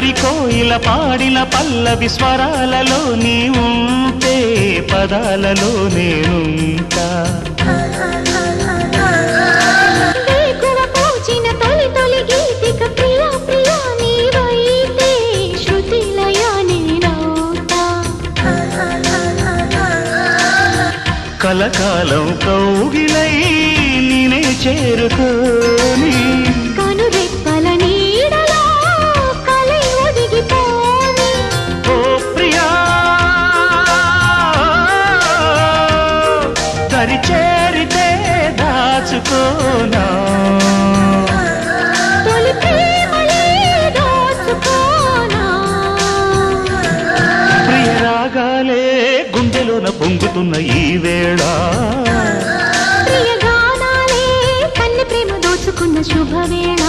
అల్లరి కోయిల పాడిన పల్లవి స్వరాలలో నీ ఉంటే పదాలలో నేనుంటా వేకువ పూచిన తొలి తొలి గీతిక ప్రియా ప్రియా నీవైతే శృతిలయ నేనవుతా కలకాలం కౌగిలై నేనే చేరుకోని కనురెప్పల నీడలో కలై ఒదిగిపోని ఓ ప్రియా దరి చేరితే దాచుకోనా తొలి ప్రేమలే దోచుకోనా ప్రియ రాగాలే గుండెలోన పొంగుతున్న ఈ వేళ ప్రియ గానాలే కన్నె ప్రేమ దోచుకున్న శుభవేళ